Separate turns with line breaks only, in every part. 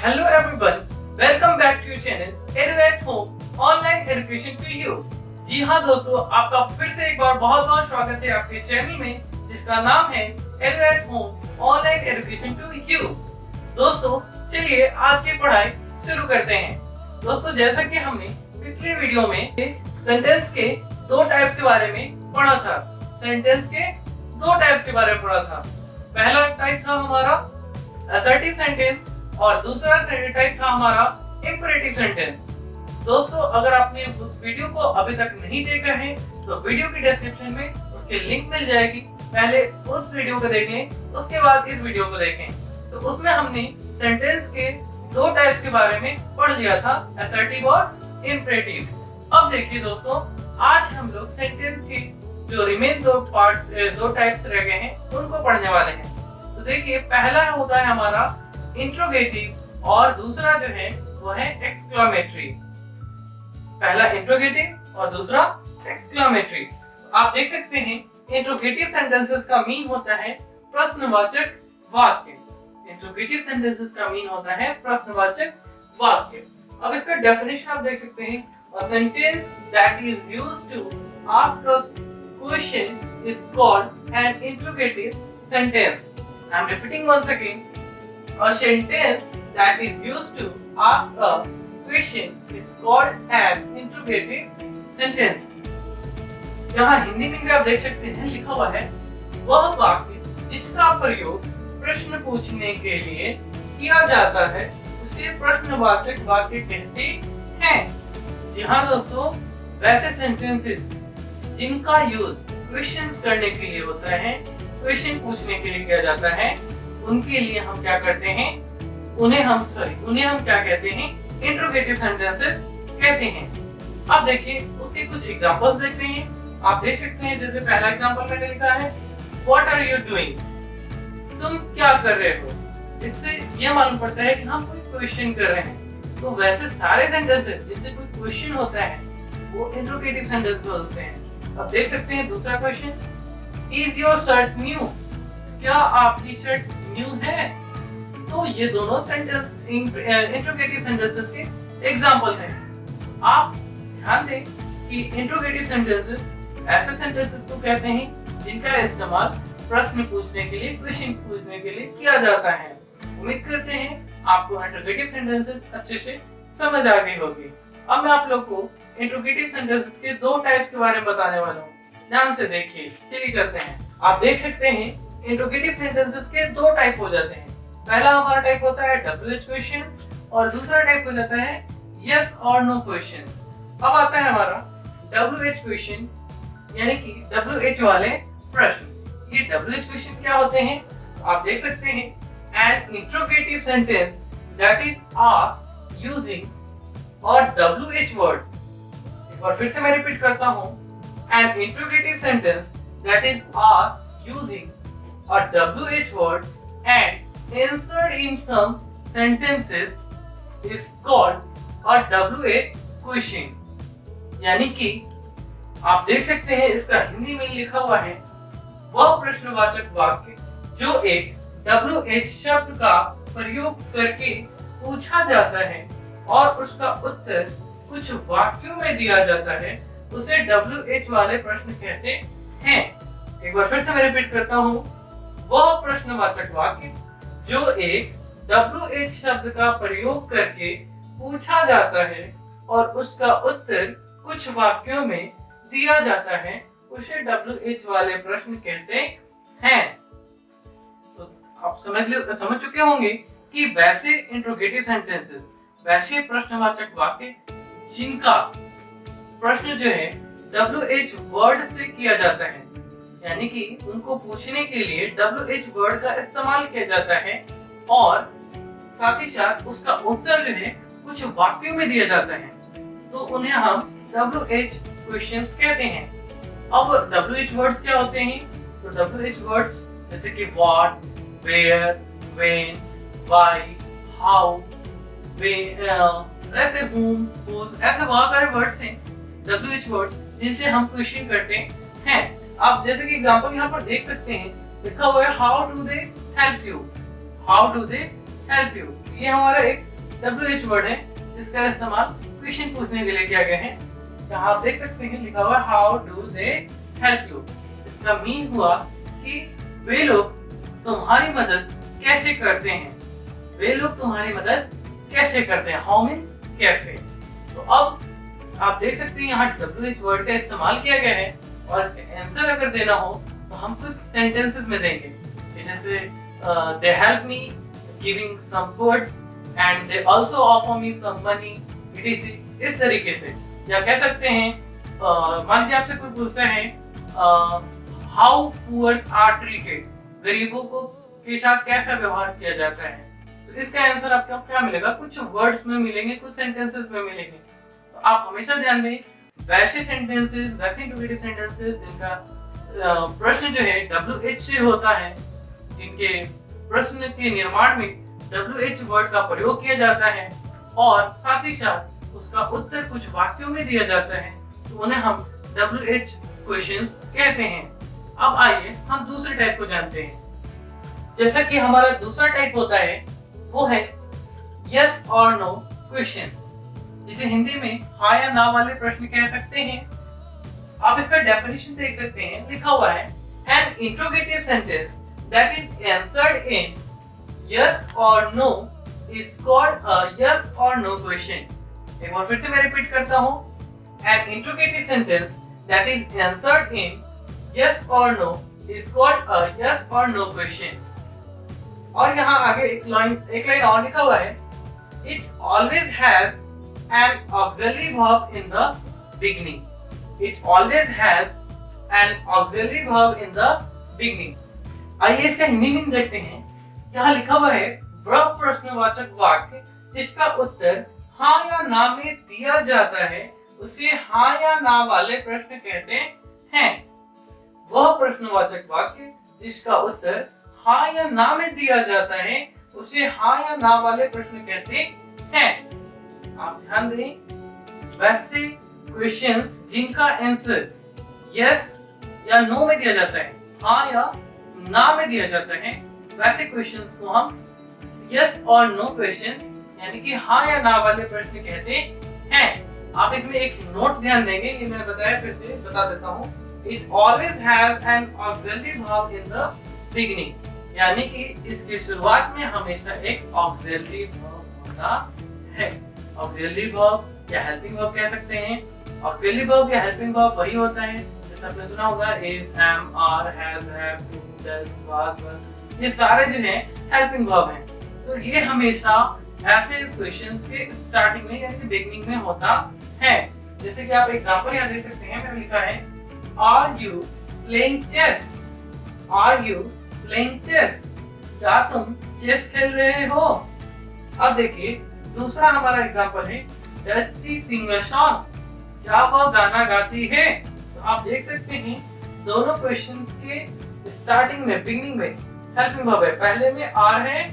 Hello everyone, welcome back to your channel Edu at Home Online Education to You। जी हाँ दोस्तों, आपका फिर से एक बार बहुत बहुत स्वागत है आपके चैनल में जिसका नाम है Edu at Home Online Education to You। दोस्तों चलिए आज की पढ़ाई शुरू करते हैं। दोस्तों जैसा कि हमने पिछले वीडियो में सेंटेंस के दो टाइप्स के बारे में पढ़ा था, सेंटेंस के दो टाइप्स के बारे में पढ़ा था। पहला टाइप था हमारा असर्टिव सेंटेंस और दूसरा टाइप था हमारा इंपेरेटिव सेंटेंस। दोस्तों अगर आपने उस वीडियो को अभी तक नहीं देखा है तो वीडियो की डिस्क्रिप्शन में उसकी लिंक मिल जाएगी, पहले उस वीडियो को देख लें, उसके बाद इस वीडियो को देखें। तो उसमें हमने सेंटेंस के दो टाइप्स के बारे में पढ़ लिया था, असर्टिव और इंपेरेटिव। अब देखिए दोस्तों, आज हम लोग सेंटेंस के जो रिमेन दो टाइप्स रह गए हैं उनको पढ़ने वाले हैं। तो देखिए पहला होता है हमारा इंट्रोगेटिव और दूसरा जो है वो है एक्सक्लेमेटरी। पहला इंट्रोगेटिव और दूसरा एक्सक्लेमेटरी। आप देख सकते हैं इंट्रोगेटिव सेंटेंसेस का मीन होता है प्रश्नवाचक वाक्य। इंट्रोगेटिव सेंटेंसेस का मीन होता है प्रश्नवाचक वाक्य। अब इसका डेफिनेशन आप देख सकते हैं, a sentence that is used to ask a question is called an interrogative sentence. I am repeating once again. A sentence that is used to ask a question is called an interrogative sentence. यहाँ हिंदी में भी आप देख सकते हैं लिखा हुआ है, वह वाक्य जिसका प्रयोग प्रश्न पूछने के लिए किया जाता है उसे प्रश्नवाचक वाक्य कहते हैं। जी हाँ दोस्तों, वैसे सेंटेंसेस जिनका यूज क्वेश्चंस करने के लिए होता है, क्वेश्चन पूछने के लिए किया जाता है, उनके लिए हम क्या करते हैं, उन्हें हम क्या कहते हैं, इंट्रोगेटिव सेंटेंसेस कहते हैं। अब देखिए उसके कुछ एग्जांपल्स देखते हैं। आप देख सकते हैं जैसे पहला एग्जांपल मैंने लिखा है, व्हाट आर यू डूइंग, तुम क्या कर रहे हो। इससे यह मालूम पड़ता है कि हम कोई क्वेश्चन कर रहे हैं। तो वैसे सारे सेंटेंसेस जिनसे कोई क्वेश्चन होता है वो इंट्रोगेटिव सेंटेंस होते हैं। अब देख सकते हैं दूसरा question, is your shirt new, क्या आपकी शर्ट न्यू है। तो ये दोनों सेंटेंस इंट्रोगेटिव सेंटेंसेस के एग्जांपल हैं। आप ध्यान दें कि इंट्रोगेटिव सेंटेंसेस ऐसे सेंटेंसेस को कहते हैं जिनका इस्तेमाल प्रश्न पूछने के लिए, क्वेश्चन पूछने के लिए किया जाता है। उम्मीद करते हैं आपको इंट्रोगेटिव सेंटेंसेस अच्छे से समझ आ गई होगी। अब मैं आप लोग को इंट्रोगेटिव सेंटेंसेस के दो टाइप्स के बारे में बताने वाला हूँ, ध्यान से देखिए। चलिए चलते हैं। आप देख सकते हैं इंट्रोगेटिव सेंटेंसेस के दो टाइप हो जाते हैं। पहला हमारा टाइप होता है WH क्वेश्चंस और दूसरा टाइप हो जाता है यस और नो क्वेश्चंस। अब आता है हमारा WH क्वेश्चन, यानी कि WH वाले प्रश्न। ये WH क्वेश्चन क्या होते हैं आप देख सकते हैं, an interrogative sentence that is asked using और WH word। एक बार फिर से मैं रिपीट करता हूँ, an interrogative sentence that is asked using a WH word and answered in some sentences is called a WH question। यानी कि आप देख सकते हैं इसका हिंदी में लिखा हुआ है, वह प्रश्नवाचक वाक्य जो एक WH शब्द का प्रयोग करके पूछा जाता है और उसका उत्तर कुछ वाक्यों में दिया जाता है, उसे WH वाले प्रश्न कहते हैं। एक बार फिर से मैं रिपीट करता हूँ, वह प्रश्नवाचक वाक्य जो एक WH शब्द का प्रयोग करके पूछा जाता है और उसका उत्तर कुछ वाक्यों में दिया जाता है, उसे WH वाले प्रश्न कहते हैं। तो आप समझ चुके होंगे कि वैसे इंट्रोगेटिव सेंटेंसेस, वैसे प्रश्नवाचक वाक्य जिनका प्रश्न जो है WH वर्ड से किया जाता है, यानी कि उनको पूछने के लिए WH वर्ड का इस्तेमाल किया जाता है और साथ ही साथ उसका उत्तर जो है कुछ वाक्यों में दिया जाता है, तो उन्हें हम WH क्वेश्चंस कहते हैं। अब WH वर्ड्स क्या होते हैं, तो WH वर्ड्स जैसे कि what, where, when, why, how, ऐसे whom, whose, ऐसे बहुत सारे वर्ड्स हैं WH वर्ड्स जिनसे हम क्वेश्चन करते हैं। आप जैसे कि एग्जांपल यहाँ पर देख सकते हैं, लिखा हुआ है how do they help you, how do they help you. ये हमारा एक WH वर्ड है जिसका इस्तेमाल क्वेश्चन पूछने के लिए किया गया है। यहाँ आप देख सकते हैं लिखा हुआ how do they help you. इसका मीन हुआ कि वे लोग तुम्हारी मदद कैसे करते हैं। वे लोग तुम्हारी मदद कैसे करते हैं। हाउ मीन्स कैसे। तो अब आप देख सकते हैं यहाँ WH वर्ड का इस्तेमाल किया गया है और इसका आंसर अगर देना हो तो हम कुछ सेंटेंसेस में देंगे, जैसे they help me giving some food and they also offer me some money, इस तरीके से। या कह सकते हैं मान लीजिए आपसे कोई पूछता है हाउ पुअर्स आर ट्रीटेड, गरीबों को के साथ कैसा व्यवहार किया जाता है। तो इसका आंसर आपको क्या मिलेगा, कुछ वर्ड्स में मिलेंगे, कुछ सेंटेंसेस में मिलेंगे। तो आप हमेशा ध्यान दें वैसे सेंटेंसेस, वैसे इंट्रोगेटिव सेंटेंसेस जिनका प्रश्न जो है WH से होता है, जिनके प्रश्न के निर्माण में WH वर्ड का प्रयोग किया जाता है और साथ ही साथ उसका उत्तर कुछ वाक्यों में दिया जाता है, तो उन्हें हम WH क्वेश्चंस कहते हैं। अब आइए हम दूसरे टाइप को जानते हैं। जैसा कि हमारा दूसरा टाइप होता है वो है यस और नो क्वेश्चंस, जिसे हिंदी में हाँ या ना वाले प्रश्न कह सकते हैं। आप इसका डेफिनेशन देख सकते हैं, लिखा हुआ है an interrogative sentence that is answered in yes और no is called a yes और नो क्वेश्चन। एक बार फिर से मैं रिपीट करता हूं, an interrogative sentence that is answered in yes और no is called a yes और नो क्वेश्चन। और यहाँ आगे एक लाइन और लिखा हुआ है, it always has an auxiliary verb in the beginning. It always has an auxiliary verb in the beginning. आइए इसका हिंदी में देखते हैं। यहाँ लिखा हुआ है वह प्रश्नवाचक वाक्य जिसका उत्तर हाँ या ना में दिया जाता है उसे हाँ या ना वाले प्रश्न कहते हैं। वह प्रश्नवाचक वाक्य जिसका उत्तर हाँ या ना में दिया जाता है उसे हाँ या ना वाले प्रश्न कहते हैं। आप ध्यान दें, वैसे क्वेश्चंस जिनका आंसर यस या नो में दिया जाता है, हाँ या ना में दिया जाता है, वैसे क्वेश्चंस को हम यस और नो क्वेश्चंस यानी कि हाँ या ना वाले प्रश्न कहते हैं। आप इसमें एक नोट ध्यान देंगे, ये मैंने बताया, फिर से बता देता हूँ। It always has an auxiliary verb in the beginning, यानी कि इसकी शुरुआत में हमेशा एक ऑक्सिलरी वर्ब होता है। ऑक्सिलरी वर्ब या हेल्पिंग वर्ब कह सकते हैं। ऑक्सिलरी वर्ब या हेल्पिंग वर्ब वही होता है जैसे आपने सुना होगा is, am, are, has, have, do, does, was, were, ये सारे जो हैं हेल्पिंग वर्ब हैं। तो ये हमेशा ऐसे क्वेश्चंस के स्टार्टिंग में यानी कि बिगिनिंग में होता है। जैसे कि आप एग्जांपल यहां देख सकते हैं, मैंने लिखा है are you playing chess, are you playing chess, क्या तुम चेस खेल रहे हो। अब देखिए दूसरा हमारा एग्जांपल है does she Singh a song, क्या वह गाना गाती है। तो आप देख सकते हैं दोनों क्वेश्चंस के स्टार्टिंग में बिगिनिंग में हेल्पिंग वर्ब है, पहले में आर है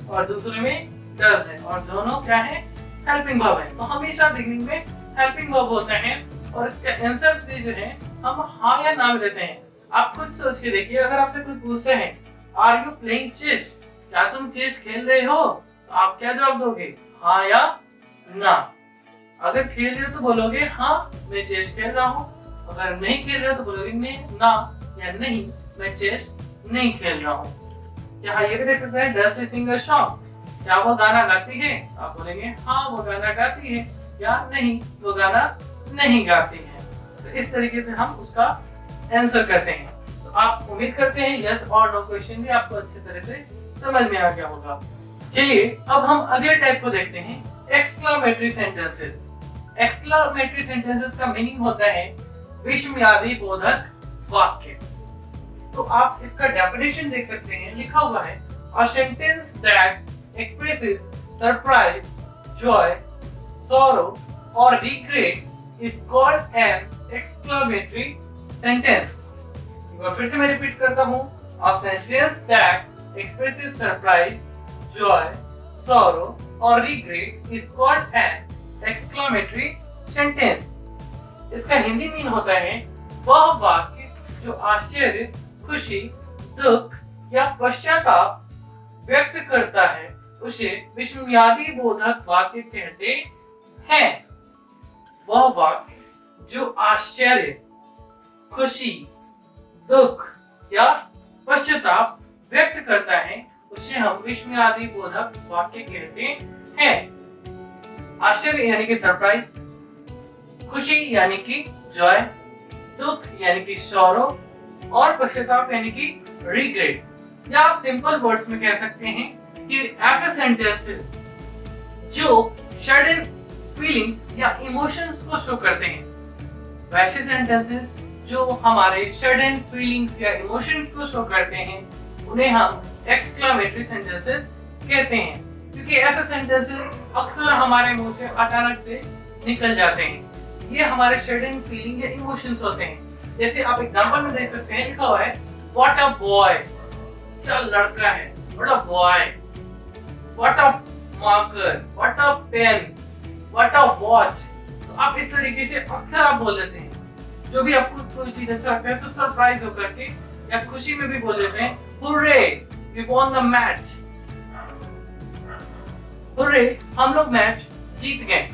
और दूसरे में डज है, और दोनों क्या है हेल्पिंग वर्ब है। तो हमेशा बिगिनिंग में हेल्पिंग वर्ब होता है और इसका आंसर जो है हम हाँ या ना में देते हैं। आप खुद सोच के देखिए, अगर आपसे कोई पूछता है आर यू प्लेइंग चेस, क्या तुम चेस खेल रहे हो, तो आप क्या जवाब दोगे, हाँ या ना। अगर खेल रहे हो तो बोलोगे हाँ मैं चेस खेल रहा हूँ, अगर नहीं खेल रहे हो तो बोलोगे ना या नहीं मैं चेस नहीं खेल रहा हूँ। यहाँ ये भी देख सकते हैं does she Singh a song, क्या वो गाना गाती है, आप बोलेंगे हाँ वो गाना गाती है या नहीं वो गाना नहीं गाती है। तो इस तरीके से हम उसका आंसर करते हैं। तो आप उम्मीद करते हैं यस और नो क्वेश्चन भी आपको अच्छी तरह से समझ में आ गया होगा। चलिए अब हम अगले टाइप को देखते हैं, एक्सक्लेमेटरी सेंटेंसेस। एक्सक्लेमेटरी सेंटेंसेस का मीनिंग होता है विस्मयादि बोधक वाक्य। तो आप इसका डेफिनेशन देख सकते हैं, लिखा हुआ है a sentence that expresses surprise, Joy, sorrow or regret is called an exclamatory sentence। एक बार फिर से मैं रिपीट करता हूँ, a sentence that expresses surprise, joy, sorrow or regret is called an exclamatory sentence। इसका हिंदी मीन होता है वह वाक्य जो आश्चर्य, खुशी, दुख या पश्चाताप व्यक्त करता है उसे विस्मयादि बोधक वाक्य कहते हैं। वह वाक्य जो आश्चर्य, खुशी, दुख या पश्चाताप व्यक्त करता है उसे हम विस्मयादि बोधक वाक्य कहते हैं। आश्चर्य यानी कि सरप्राइज, खुशी यानी कि जॉय, दुख यानी कि सौरो और पश्चाताप यानी कि रिग्रेट। या सिंपल वर्ड्स में कह सकते हैं कि ऐसे सेंटेंसेस जो सडन फीलिंग्स या इमोशंस को शो करते हैं, वैसे सेंटेंसेस जो हमारे सडन फीलिंग्स या इमोशंस को शो करते हैं उन्हें हम एक्सक्लेमेटरी सेंटेंसेस कहते हैं, क्योंकि ऐसे सेंटेंसेस अक्सर हमारे मुंह से अचानक से निकल जाते हैं। ये हमारे सडन फीलिंग या इमोशंस होते हैं। जैसे आप एग्जांपल में देख सकते हैं, लिखा हुआ है व्हाट अ बॉय, क्या लड़का है, what a boy, what a marker, what a pen, what a watch. तो आप इस तरीके से अक्सर आप बोल देते हैं। जो भी आपको कोई चीज अच्छा लगता है तो सरप्राइज होकर के या खुशी में भी बोल देते हैं hurray, we won the match, hurray, हम लोग मैच जीत गए।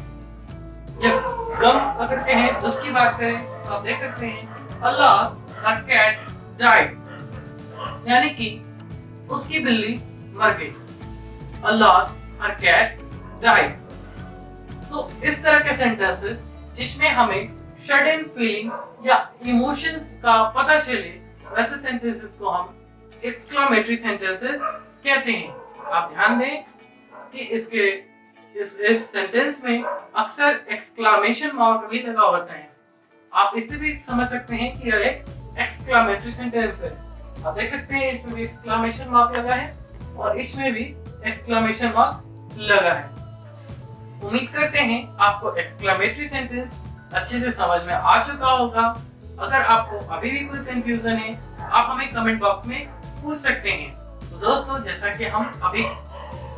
जब गम अगर कहें, दुख की बात करें तो आप देख सकते हैं अल्लाह आवर कैट डाइड, यानी कि उसकी बिल्ली मर गई। अल्लाह आवर कैट डाइड। तो इस तरह के सेंटेंसेस जिसमें हमें सडन फीलिंग या इमोशंस का पता चले, वैसे सेंटेंसेस को हम एक्सक्लेमेटरी सेंटेंसेस कहते हैं। आप ध्यान दें कि इस सेंटेंस में अक्सर एक्सक्लेमेशन मार्क भी लगा होता है। आप इससे भी समझ सकते हैं कि यह एक एक्सक्लेमेटरी सेंटेंस है। आप देख सकते हैं इसमें भी एक्सक्लेमेशन मार्क लगा है और इसमें भी एक्सक्लेमेशन मार्क लगा है। उम्मीद करते हैं आपको एक्सक्लेमेटरी सेंटेंस अच्छे से समझ में आ चुका होगा। अगर आपको अभी भी कोई कंफ्यूजन है आप हमें कमेंट बॉक्स में पूछ सकते हैं। तो दोस्तों, जैसा कि हम अभी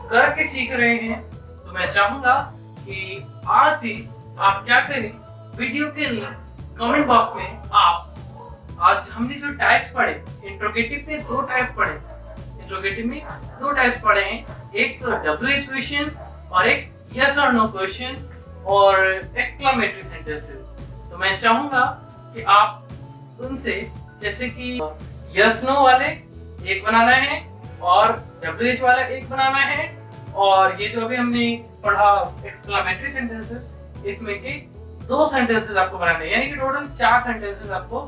करके सीख रहे हैं, तो मैं चाहूंगा कि आज भी आप क्या करें, वीडियो के लिए कमेंट बॉक्स में आप आज हमने जो टाइप्स पढ़े, इंट्रोगेटिव में 2 टाइप्स पढ़े, इंट्रोगेटिव में 2 टाइप्स पढ़े हैं, एक तो WH क्वेश्चंस और एक यस और नो क्वेश्चंस और एक्सक्लेमेटरी सेंटेंसेस। तो मैं चाहूंगा कि आप उनसे, जैसे कि यस नो वाले एक बनाना है और WH वाला एक बनाना है, और ये जो अभी हमने पढ़ा एक्सक्लेमेटरी सेंटेंसेस, इसमें के 2 सेंटेंसेस आपको बनाने हैं, यानी कि टोटल 4 सेंटेंसेस आपको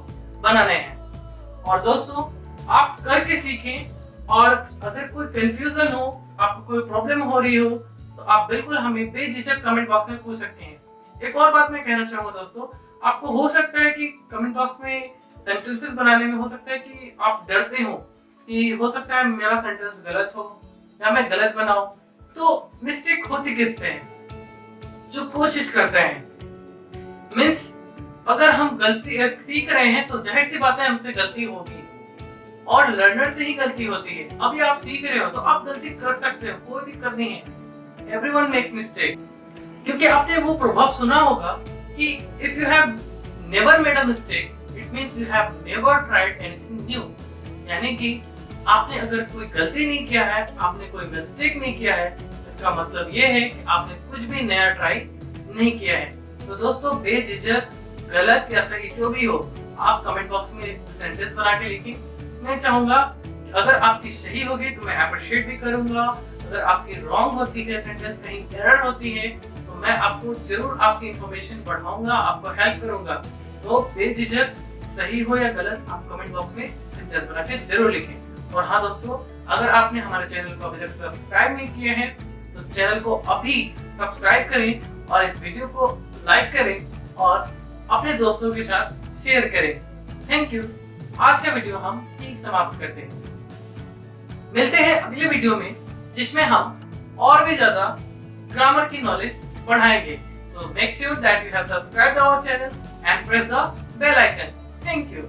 बनाने हैं। और दोस्तों, आप करके सीखें, और अगर कोई कंफ्यूजन हो, आपको कोई प्रॉब्लम हो रही हो, तो आप बिल्कुल हमें बेझिझक कमेंट बॉक्स में पूछ सकते हैं। एक और बात मैं कहना चाहूंगा दोस्तों, आपको हो सकता है कि कमेंट बॉक्स में सेंटेंसेस बनाने में हो सकता है कि आप डरते हो कि हो सकता है मेरा सेंटेंस गलत हो या मैं गलत बनाऊं। तो मिस्टेक होती किससे है? जो कोशिश करते हैं। मीन्स अगर हम गलती सीख रहे हैं तो जाहिर सी बात है हमसे गलती होगी, और लर्नर से ही गलती होती है। अभी आप सीख रहे हो तो आप गलती कर सकते हो, कोई दिक्कत नहीं है। Everyone makes mistake, क्योंकि आपने वो प्रभाव सुना होगा कि if you have never made a mistake, it means you have never tried anything new। यानी कि आपने अगर कोई गलती नहीं किया है, आपने कोई मिस्टेक नहीं किया है, इसका मतलब ये है कि आपने कुछ भी नया ट्राई नहीं किया है। तो दोस्तों, बेझिझक गलत या सही जो भी हो, आप कमेंट बॉक्स में सेंटेंस बना के लिखें। मैं चाहूंगा अगर आपकी सही होगी तो मैं अप्रिशिएट भी करूंगा, अगर आपकी रॉन्ग होती है, सेंटेंस कहीं एरर होती है, तो मैं आपको जरूर आपकी इंफॉर्मेशन बढ़ाऊंगा, आपको हेल्प करूंगा। तो बेझिझक सही हो या गलत, आप कमेंट बॉक्स में सेंटेंस बना के जरूर लिखें। और हाँ दोस्तों, अगर आपने हमारे चैनल को अभी तक सब्सक्राइब नहीं किए हैं तो चैनल को अभी सब्सक्राइब करें और इस वीडियो को लाइक करें और अपने दोस्तों के साथ शेयर करें। Thank you. आज का वीडियो हम यही समाप्त करते हैं। मिलते हैं अगले वीडियो में, जिसमें हम और भी ज्यादा ग्रामर की नॉलेज बढ़ाएंगे। तो make sure that you have subscribed our channel and press the bell icon. Thank you.